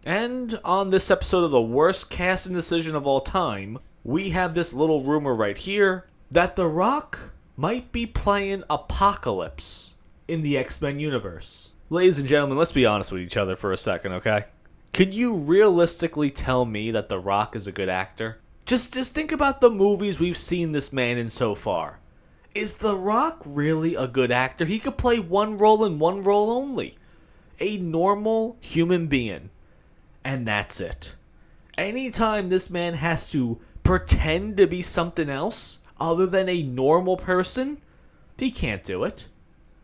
And on this episode of the worst casting decision of all time, we have this little rumor right here that The Rock might be playing Apocalypse in the X-Men universe. Ladies and gentlemen, let's be honest with each other for a second, okay? Could you realistically tell me that The Rock is a good actor? Just think about the movies we've seen this man in so far. Is The Rock really a good actor? He could play one role and one role only. A normal human being. And that's it. Anytime this man has to pretend to be something else other than a normal person, he can't do it.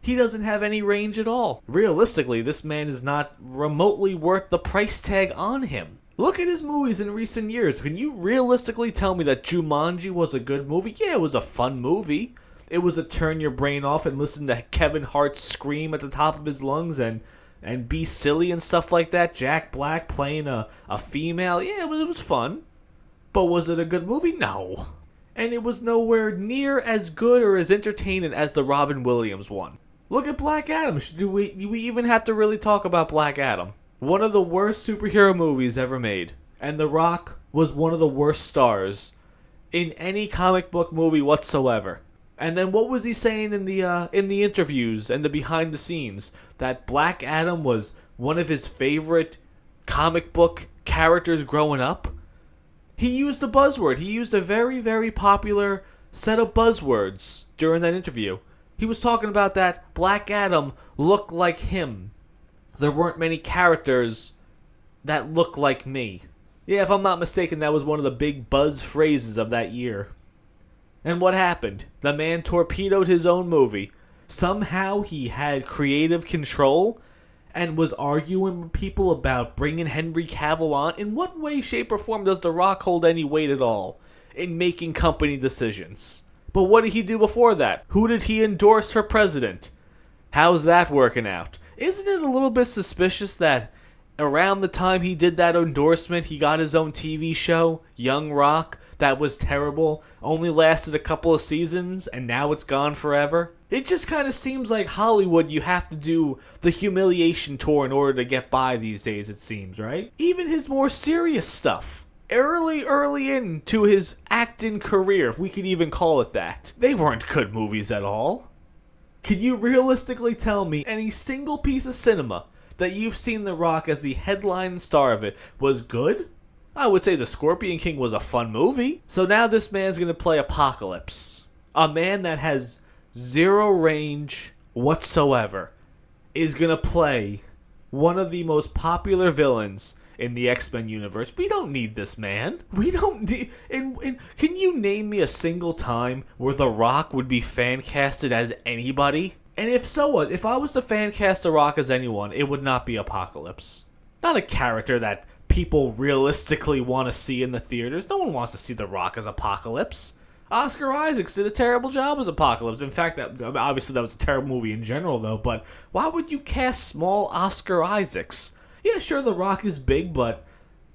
He doesn't have any range at all. Realistically, this man is not remotely worth the price tag on him. Look at his movies in recent years. Can you realistically tell me that Jumanji was a good movie? Yeah, it was a fun movie. It was a turn your brain off and listen to Kevin Hart scream at the top of his lungs and be silly and stuff like that. Jack Black playing a female. Yeah, it was fun. But was it a good movie? No. And it was nowhere near as good or as entertaining as the Robin Williams one. Look at Black Adam. Do we even have to really talk about Black Adam? One of the worst superhero movies ever made. And The Rock was one of the worst stars in any comic book movie whatsoever. And then what was he saying in the interviews and the behind the scenes? That Black Adam was one of his favorite comic book characters growing up? He used a buzzword. He used a very, very popular set of buzzwords during that interview. He was talking about that Black Adam looked like him. There weren't many characters that looked like me. Yeah, if I'm not mistaken, that was one of the big buzz phrases of that year. And what happened? The man torpedoed his own movie. Somehow he had creative control and was arguing with people about bringing Henry Cavill on. In what way, shape, or form does The Rock hold any weight at all in making company decisions? But what did he do before that? Who did he endorse for president? How's that working out? Isn't it a little bit suspicious that around the time he did that endorsement, he got his own TV show, Young Rock, that was terrible, only lasted a couple of seasons, and now it's gone forever? It just kind of seems like Hollywood, you have to do the humiliation tour in order to get by these days, it seems, right? Even his more serious stuff. Early into his acting career, if we could even call it that, they weren't good movies at all. Can you realistically tell me any single piece of cinema that you've seen The Rock as the headline star of it was good? I would say The Scorpion King was a fun movie. So now this man's going to play Apocalypse. A man that has zero range whatsoever is going to play one of the most popular villains in the X-Men universe. We don't need this man. We don't need... And can you name me a single time where The Rock would be fan casted as anybody? And if so, what? If I was to fan cast The Rock as anyone, it would not be Apocalypse. Not a character that people realistically want to see in the theaters. No one wants to see The Rock as Apocalypse. Oscar Isaacs did a terrible job as Apocalypse. In fact, obviously that was a terrible movie in general, though. But why would you cast small Oscar Isaacs? Yeah, sure, The Rock is big, but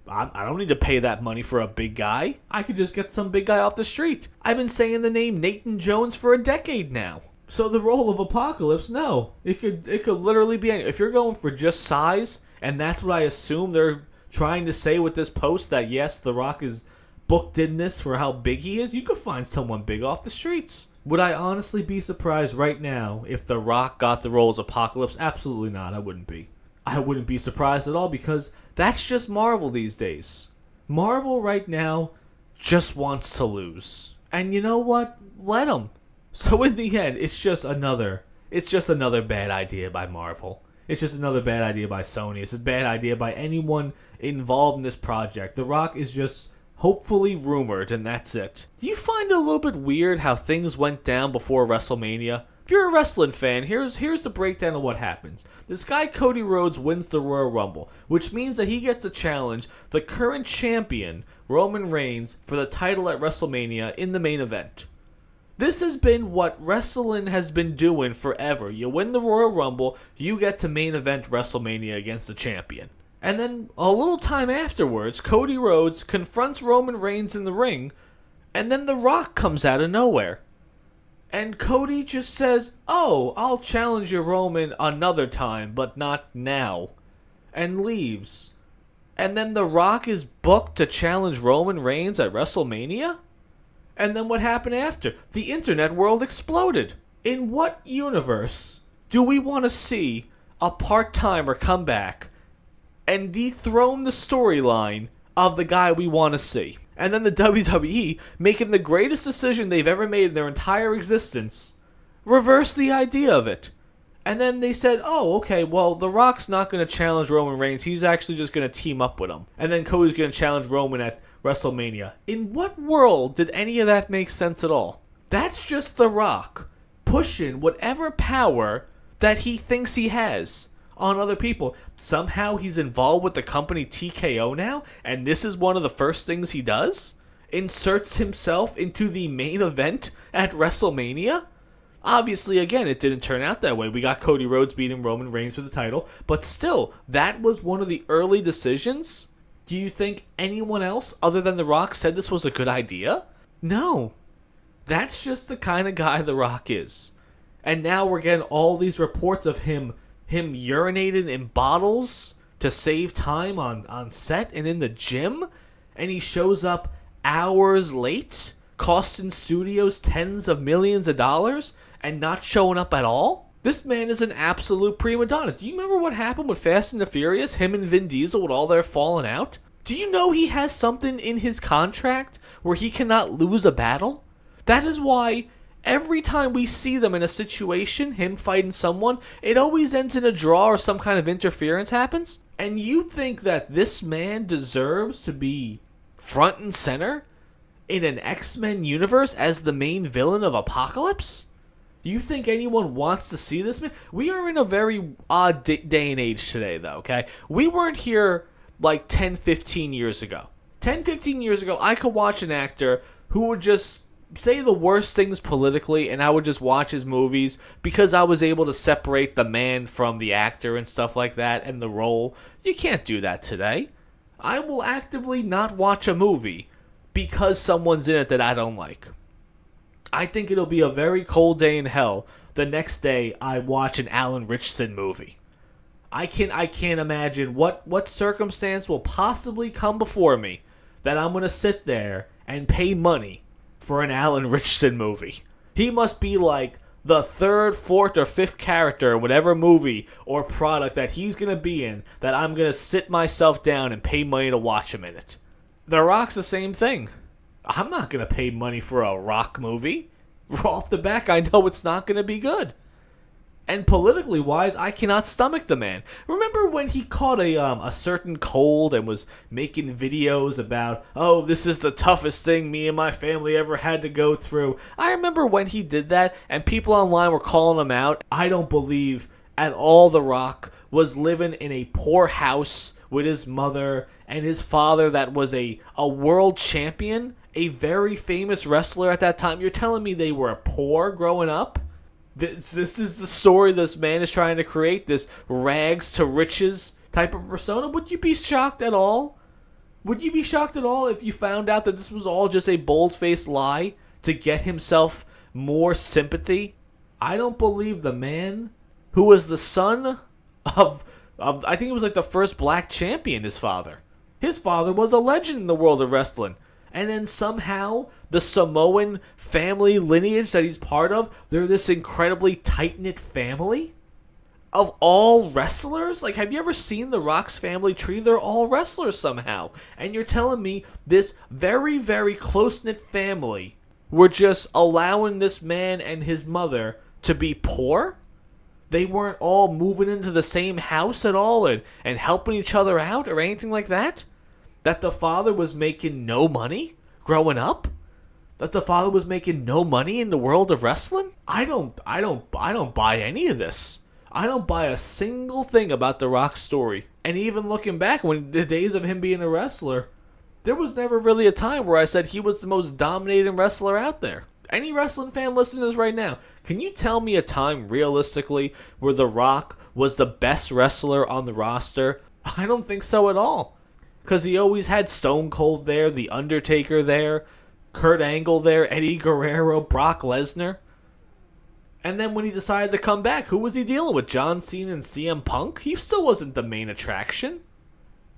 I don't need to pay that money for a big guy. I could just get some big guy off the street. I've been saying the name Nathan Jones for a decade now. So the role of Apocalypse, no. It could literally be any. If you're going for just size, and that's what I assume they're trying to say with this post, that yes, The Rock is booked in this for how big he is, you could find someone big off the streets. Would I honestly be surprised right now if The Rock got the role as Apocalypse? Absolutely not, I wouldn't be. I wouldn't be surprised at all because that's just Marvel these days. Marvel right now just wants to lose. And you know what? Let them. So in the end, it's just another bad idea by Marvel. It's just another bad idea by Sony. It's a bad idea by anyone involved in this project. The Rock is just hopefully rumored, and that's it. Do you find it a little bit weird how things went down before WrestleMania? If you're a wrestling fan, here's the breakdown of what happens. This guy Cody Rhodes wins the Royal Rumble, which means that he gets to challenge the current champion, Roman Reigns, for the title at WrestleMania in the main event. This has been what wrestling has been doing forever. You win the Royal Rumble, you get to main event WrestleMania against the champion. And then a little time afterwards, Cody Rhodes confronts Roman Reigns in the ring, and then The Rock comes out of nowhere. And Cody just says, "Oh, I'll challenge you, Roman, another time, but not now," and leaves. And then The Rock is booked to challenge Roman Reigns at WrestleMania? And then what happened after? The internet world exploded. In what universe do we want to see a part-timer come back and dethrone the storyline of the guy we want to see? And then the WWE, making the greatest decision they've ever made in their entire existence, reverse the idea of it. And then they said, oh, okay, well, The Rock's not going to challenge Roman Reigns. He's actually just going to team up with him. And then Cody's going to challenge Roman at WrestleMania. In what world did any of that make sense at all? That's just The Rock pushing whatever power that he thinks he has on other people. Somehow he's involved with the company TKO now, and this is one of the first things he does? Inserts himself into the main event at WrestleMania? Obviously, again, it didn't turn out that way. We got Cody Rhodes beating Roman Reigns for the title, but still, that was one of the early decisions. Do you think anyone else other than The Rock said this was a good idea? No. That's just the kind of guy The Rock is. And now we're getting all these reports of him urinating in bottles to save time on set and in the gym, and he shows up hours late, costing studios tens of millions of dollars, and not showing up at all? This man is an absolute prima donna. Do you remember what happened with Fast and the Furious? Him and Vin Diesel with all their falling out? Do you know he has something in his contract where he cannot lose a battle? That is why every time we see them in a situation, him fighting someone, it always ends in a draw or some kind of interference happens. And you think that this man deserves to be front and center in an X-Men universe as the main villain of Apocalypse? You think anyone wants to see this man? We are in a very odd day and age today, though, okay? We weren't here like 10, 15 years ago. 10, 15 years ago, I could watch an actor who would just say the worst things politically, and I would just watch his movies because I was able to separate the man from the actor and stuff like that and the role. You can't do that today. I will actively not watch a movie because someone's in it that I don't like. I think it'll be a very cold day in hell the next day I watch an Alan Ritchson movie. I can't imagine what circumstance will possibly come before me that I'm going to sit there and pay money for an Alan Ritchson movie. He must be like the third, fourth, or fifth character in whatever movie or product that he's going to be in that I'm going to sit myself down and pay money to watch him in it. The Rock's the same thing. I'm not going to pay money for a Rock movie. Off the back, I know it's not going to be good. And politically wise, I cannot stomach the man. Remember when he caught a certain cold and was making videos about, oh, this is the toughest thing me and my family ever had to go through? I remember when he did that, and people online were calling him out. I don't believe at all The Rock was living in a poor house with his mother and his father that was a world champion, a very famous wrestler at that time. You're telling me they were poor growing up? This is the story this man is trying to create, this rags to riches type of persona. Would you be shocked at all? Would you be shocked at all if you found out that this was all just a bold-faced lie to get himself more sympathy? I don't believe the man who was the son of I think it was like the first black champion, his father. His father was a legend in the world of wrestling. And then somehow, the Samoan family lineage that he's part of, they're this incredibly tight-knit family of all wrestlers? Like, have you ever seen The Rock's family tree? They're all wrestlers somehow. And you're telling me this very, very close-knit family were just allowing this man and his mother to be poor? They weren't all moving into the same house at all and helping each other out or anything like that? That the father was making no money growing up? That the father was making no money in the world of wrestling? I don't buy any of this. I don't buy a single thing about The Rock's story. And even looking back, when the days of him being a wrestler, there was never really a time where I said he was the most dominating wrestler out there. Any wrestling fan listening to this right now, can you tell me a time realistically where The Rock was the best wrestler on the roster? I don't think so at all. Because he always had Stone Cold there, The Undertaker there, Kurt Angle there, Eddie Guerrero, Brock Lesnar. And then when he decided to come back, who was he dealing with? John Cena and CM Punk? He still wasn't the main attraction.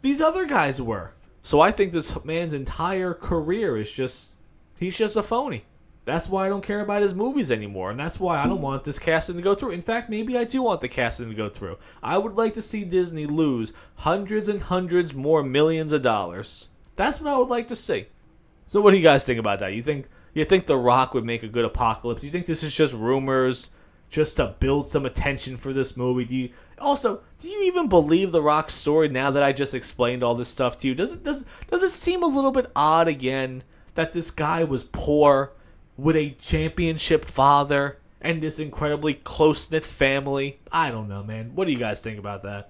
these other guys were. So I think this man's entire career is he's just a phony. That's why I don't care about his movies anymore, and that's why I don't want this casting to go through. In fact, maybe I do want the casting to go through. I would like to see Disney lose hundreds and hundreds more millions of dollars. That's what I would like to see. So what do you guys think about that? You think The Rock would make a good Apocalypse? Do you think this is just rumors, just to build some attention for this movie? Do you even believe The Rock's story now that I just explained all this stuff to you? Does it seem a little bit odd again that this guy was poor, with a championship father, and this incredibly close-knit family? I don't know, man. What do you guys think about that?